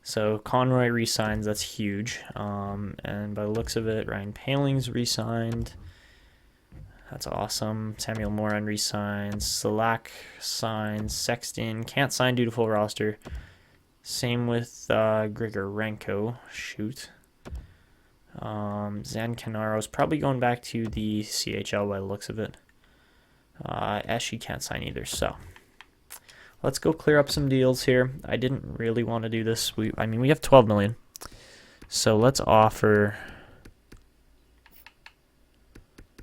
So Conroy re-signs, that's huge. And by the looks of it, Ryan Paling's re-signed. That's awesome. Samuel Morin re-signs. Salak signs. Sexton can't sign due to full roster. Same with Grigorenko. Shoot. Zan Canaro's probably going back to the CHL by the looks of it. Eshy can't sign either, so let's go clear up some deals here. I didn't really want to do this. I mean, we have 12 million. So let's offer.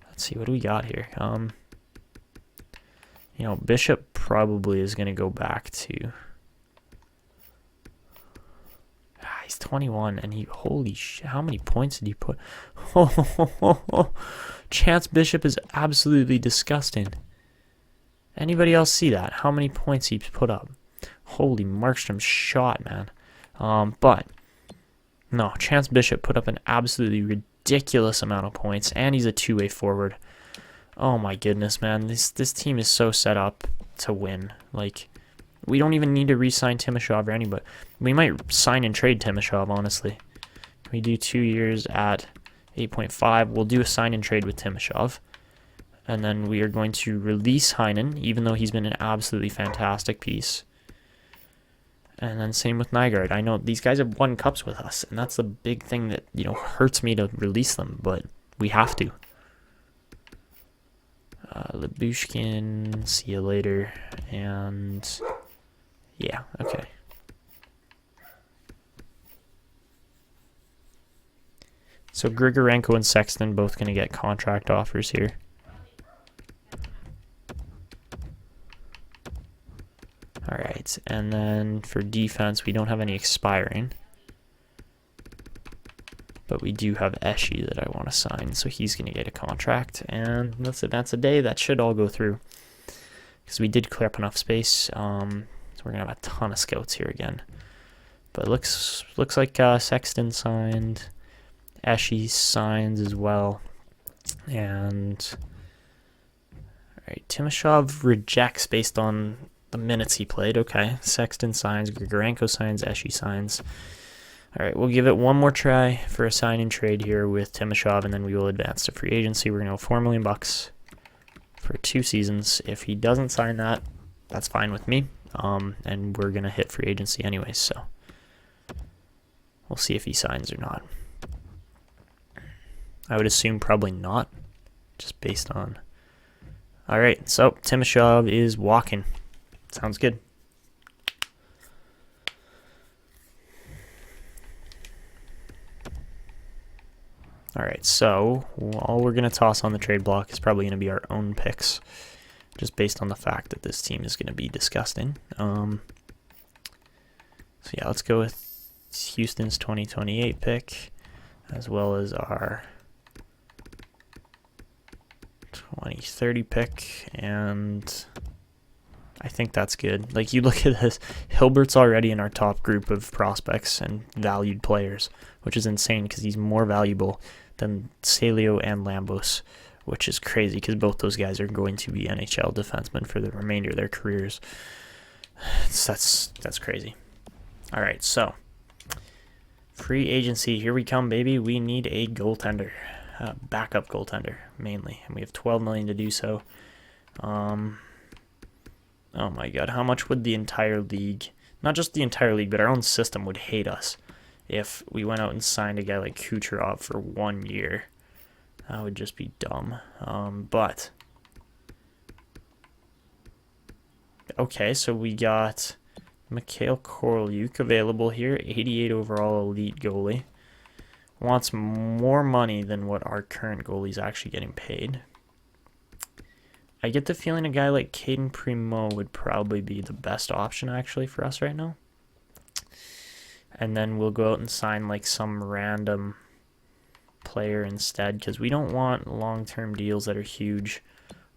Let's see, what do we got here? You know, Bishop probably is going to go back to. He's 21, and holy shit, how many points did he put? Chance Bishop is absolutely disgusting. Anybody else see that? How many points he put up? Holy Markstrom's shot, man. But no, Chance Bishop put up an absolutely ridiculous amount of points, and he's a two-way forward. Oh my goodness, man. This team is so set up to win. Like, we don't even need to re-sign Timashov or anybody. We might sign and trade Timashov, honestly. We do 2 years at 8.5. We'll do a sign and trade with Timashov. And then we are going to release Heinen, even though he's been an absolutely fantastic piece. And then same with Nygaard. I know these guys have won cups with us, and that's the big thing that, you know, hurts me to release them, but we have to. Lyubushkin, see you later. And yeah, okay. So Grigorenko and Sexton both going to get contract offers here. All right, and then for defense, we don't have any expiring. But we do have Eshy that I want to sign, so he's going to get a contract. And that's a day that should all go through. Because we did clear up enough space. So we're going to have a ton of scouts here again. But it looks like Sexton signed. Eshy signs as well. And all right, Timashov rejects based on the minutes he played. Okay, Sexton signs, Grigorenko signs, Eshy signs. All right, we'll give it one more try for a sign and trade here with Timashov, and then we will advance to free agency. We're going to go $4 million for 2 seasons. If he doesn't sign that, that's fine with me. And we're going to hit free agency anyways, so we'll see if he signs or not. I would assume probably not, just based on. All right, so Timashov is walking. Sounds good. All right, so all we're going to toss on the trade block is probably going to be our own picks, just based on the fact that this team is going to be disgusting. So yeah, let's go with Houston's 2028 pick, as well as our 2030 pick, and I think that's good. Like, you look at this, Hilbert's already in our top group of prospects and valued players, which is insane because he's more valuable than Salio and Lambos, which is crazy because both those guys are going to be NHL defensemen for the remainder of their careers. That's crazy. All right, so free agency, here we come, baby. We need a goaltender, backup goaltender mainly, and we have 12 million to do so. Oh my God, how much would the entire league, not just the entire league, but our own system would hate us if we went out and signed a guy like Kucherov for 1 year? That would just be dumb. But okay, so we got Mikhail Korolyuk available here, 88 overall elite goalie. Wants more money than what our current goalie's actually getting paid. I get the feeling a guy like Caden Primo would probably be the best option actually for us right now. And then we'll go out and sign like some random player instead, because we don't want long-term deals that are huge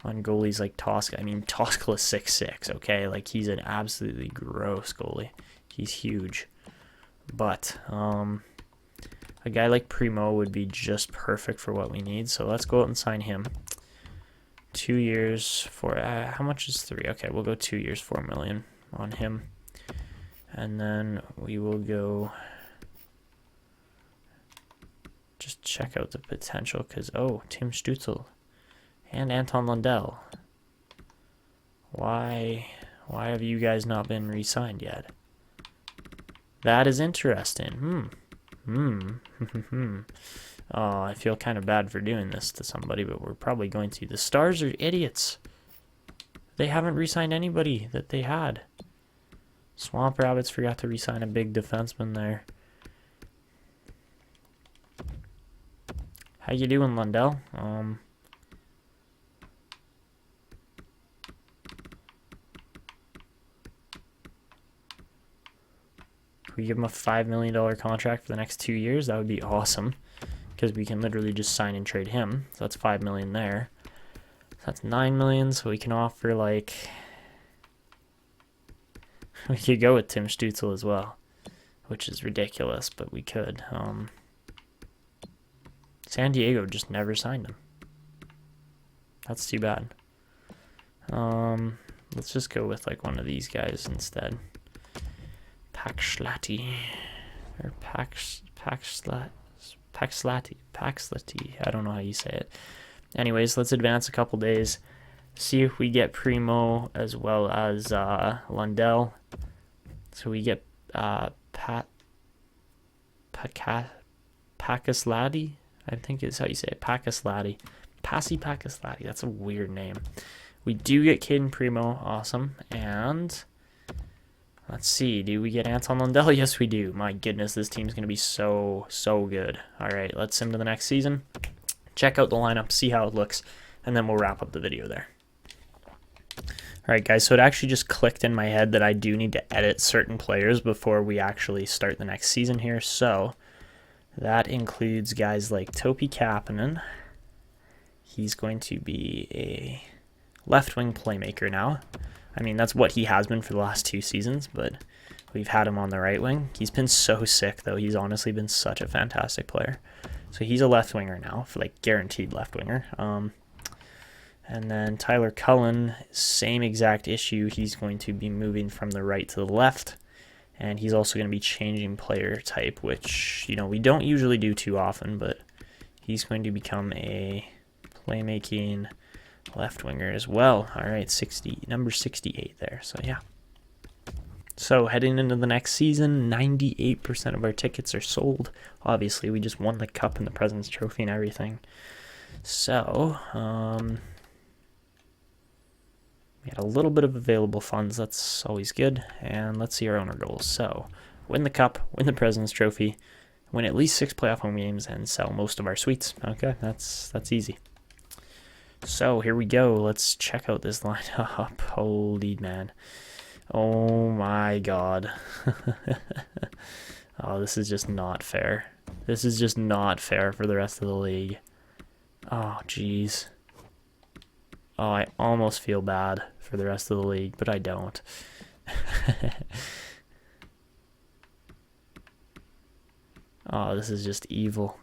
on goalies like Toska. I mean, Toskala's 6'6", okay? Like, he's an absolutely gross goalie. He's huge. But a guy like Primo would be just perfect for what we need. So let's go out and sign him. 2 years for, how much is 3? Okay, we'll go 2 years, 4 million on him. And then we will go just check out the potential, because, oh, Tim Stützle and Anton Lundell. Why have you guys not been re-signed yet? That is interesting. Oh, I feel kind of bad for doing this to somebody, but we're probably going to. The Stars are idiots. They haven't re-signed anybody that they had. Swamp Rabbits forgot to re-sign a big defenseman there. How you doing, Lundell? We give him a $5 million contract for the next 2 years. That would be awesome, because we can literally just sign and trade him. So that's $5 million there. So that's $9 million. So we can offer, like, we could go with Tim Stützle as well, which is ridiculous, but we could. San Diego just never signed him. That's too bad. Let's just go with like one of these guys instead. Paxlati, or Paxlati. I don't know how you say it. Anyways, let's advance a couple days. See if we get Primo as well as Lundell. So we get Pakislati, I think is how you say it. Pakislati. Pakislati. That's a weird name. We do get Caden Primo. Awesome. And let's see. Do we get Anton Lundell? Yes, we do. My goodness, this team's going to be so good. All right, let's sim to the next season. Check out the lineup, see how it looks, and then we'll wrap up the video there. All right, guys, so it actually just clicked in my head that I do need to edit certain players before we actually start the next season here. So that includes guys like Topi Kapanen. He's going to be a left-wing playmaker now. I mean, that's what he has been for the last 2 seasons, but we've had him on the right wing. He's been so sick, though. He's honestly been such a fantastic player. So he's a left winger now, for like guaranteed left winger. And then Tyler Cullen, same exact issue. He's going to be moving from the right to the left. And he's also going to be changing player type, which, you know, we don't usually do too often, but he's going to become a playmaking left winger as well. All right, number 68 there. So, yeah. So, heading into the next season, 98% of our tickets are sold. Obviously, we just won the cup and the President's Trophy and everything. So, we had a little bit of available funds. That's always good. And let's see our owner goals. So, win the cup, win the President's Trophy, win at least 6 playoff home games, and sell most of our suites. Okay, that's easy. So, here we go. Let's check out this lineup. Holy man. Oh my god. Oh, this is just not fair. This is just not fair for the rest of the league. Oh, jeez. Oh, I almost feel bad for the rest of the league, but I don't. Oh, this is just evil.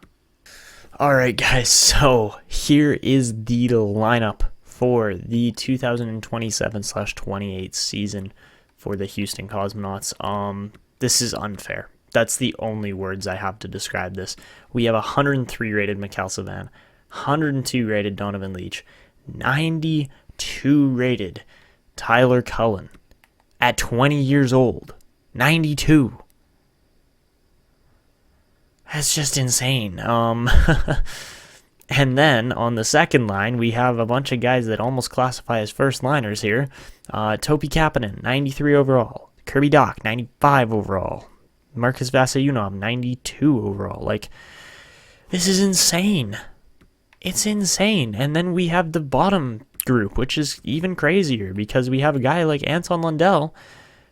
Alright, guys, so here is the lineup for the 2027/28 season for the Houston Cosmonauts. This is unfair. That's the only words I have to describe this. We have 103 rated Mikhail Savan, 102 rated Donovan Leach, 92 rated Tyler Cullen at 20 years old. 92. That's just insane. And then on the second line, we have a bunch of guys that almost classify as first liners here. Topi Kapanen, 93 overall. Kirby Dach, 95 overall. Marcus Vassayunov, 92 overall. Like, this is insane. It's insane. And then we have the bottom group, which is even crazier because we have a guy like Anton Lundell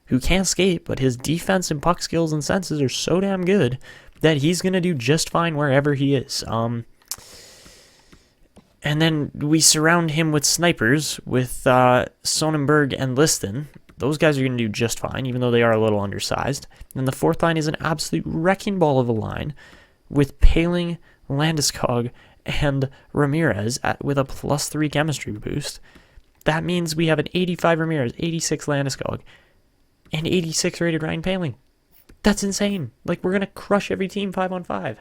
who can't skate, but his defense and puck skills and senses are so damn good that he's going to do just fine wherever he is. And then we surround him with snipers with Sonnenberg and Liston. Those guys are going to do just fine, even though they are a little undersized. And the fourth line is an absolute wrecking ball of a line with Paling, Landeskog, and Ramirez with a +3 chemistry boost. That means we have an 85 Ramirez, 86 Landeskog, and 86 rated Ryan Paling. That's insane. Like, we're going to crush every team 5-on-5.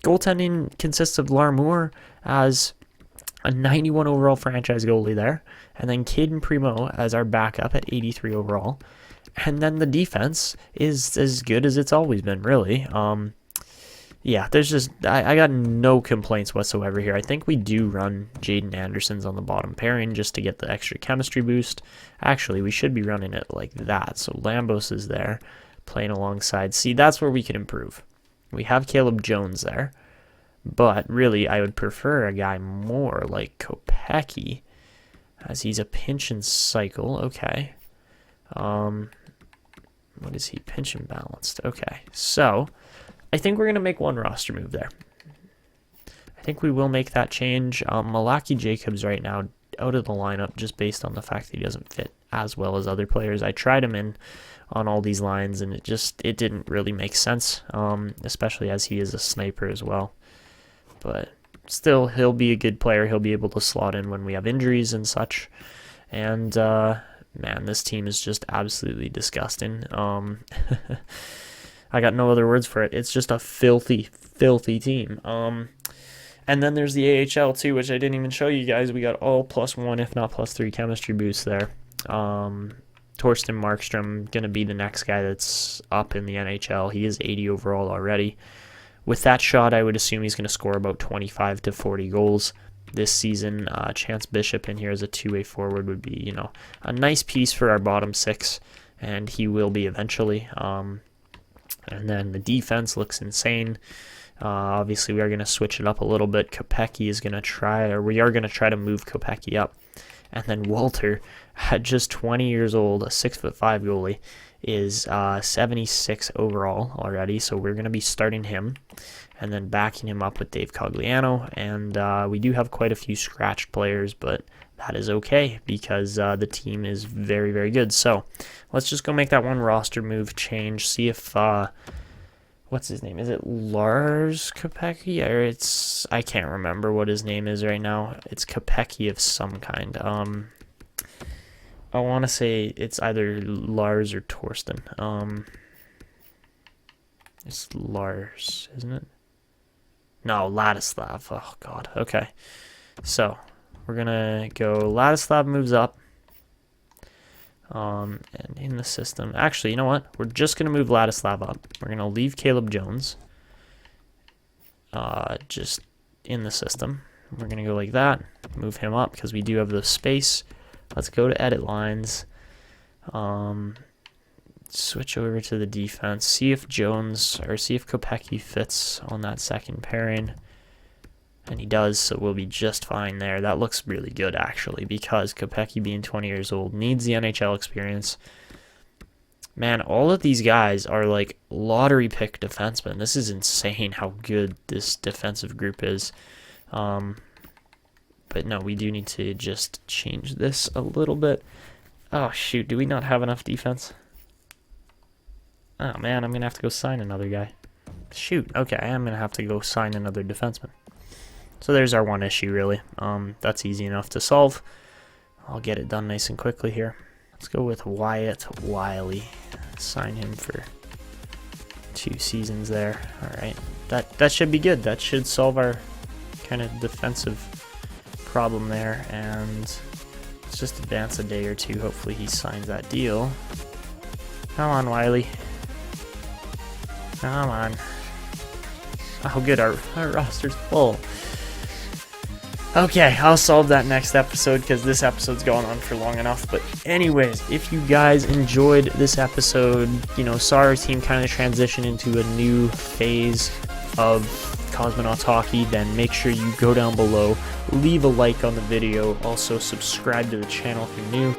Goaltending consists of Larmour as a 91 overall franchise goalie there, and then Caden Primo as our backup at 83 overall. And then the defense is as good as it's always been, really. yeah, there's just, I got no complaints whatsoever here. I think we do run Jaden Anderson's on the bottom pairing just to get the extra chemistry boost. Actually, we should be running it like that. So Lambos is there playing alongside. See, that's where we can improve. We have Caleb Jones there, but really I would prefer a guy more like Kopecky, as he's a pinch and cycle. Okay. What is he? Pinch and balanced. Okay, so I think we're going to make one roster move there. I think we will make that change. Malaki Jacobs right now out of the lineup just based on the fact that he doesn't fit as well as other players. I tried him in on all these lines, and it didn't really make sense, especially as he is a sniper as well. But still, he'll be a good player. He'll be able to slot in when we have injuries and such. And man, this team is just absolutely disgusting. I got no other words for it. It's just a filthy, filthy team. And then there's the AHL too, which I didn't even show you guys. We got all +1, if not +3 chemistry boosts there. Torsten Markstrom going to be the next guy that's up in the NHL. He is 80 overall already. With that shot, I would assume he's going to score about 25 to 40 goals this season. Chance Bishop in here as a two-way forward would be, you know, a nice piece for our bottom six, and he will be eventually. And then the defense looks insane. Obviously, we are going to switch it up a little bit. Kopecky is going to try, or we are going to try to move Kopecky up. And then Walter, at just 20 years old, a 6'5" goalie, is 76 overall already. So we're going to be starting him and then backing him up with Dave Cogliano. And we do have quite a few scratched players, but that is okay because the team is very, very good. So let's just go make that one roster move change. See if, what's his name? Is it Lars Kopecky? Or I can't remember what his name is right now. It's Kopecky of some kind. I want to say it's either Lars or Torsten. It's Lars, isn't it? No, Ladislav. Oh, God. Okay. So we're going to go Ladislav moves up. And in the system, actually, you know what? We're just going to move Ladislav up. We're going to leave Caleb Jones just in the system. We're going to go like that, move him up because we do have the space. Let's go to edit lines. Switch over to the defense. See if Kopecky fits on that second pairing. And he does, so we'll be just fine there. That looks really good, actually, because Kopecky, being 20 years old, needs the NHL experience. Man, all of these guys are like lottery pick defensemen. This is insane how good this defensive group is. But no, we do need to just change this a little bit. Oh, shoot. Do we not have enough defense? Oh, man, I'm going to have to go sign another guy. Shoot. Okay, I am going to have to go sign another defenseman. So there's our one issue, really. That's easy enough to solve. I'll get it done nice and quickly here. Let's go with Wyatt Wiley. Sign him for 2 seasons there. All right. That should be good. That should solve our kind of defensive problem there. And let's just advance a day or two. Hopefully he signs that deal. Come on, Wiley. Come on. Oh, good. Our roster's full. Okay, I'll solve that next episode because this episode's gone on for long enough. But anyways, if you guys enjoyed this episode, you know, saw our team kind of transition into a new phase of Cosmonauts hockey, then make sure you go down below, leave a like on the video, also subscribe to the channel if you're new.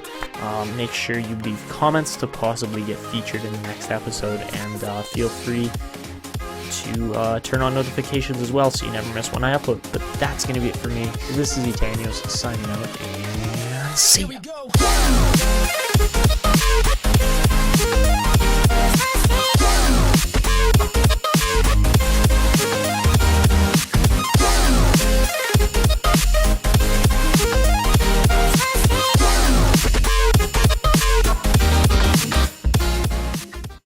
Make sure you leave comments to possibly get featured in the next episode, and feel free to turn on notifications as well so you never miss when I upload. But that's going to be it for me. This is Etanyos signing out, and see ya.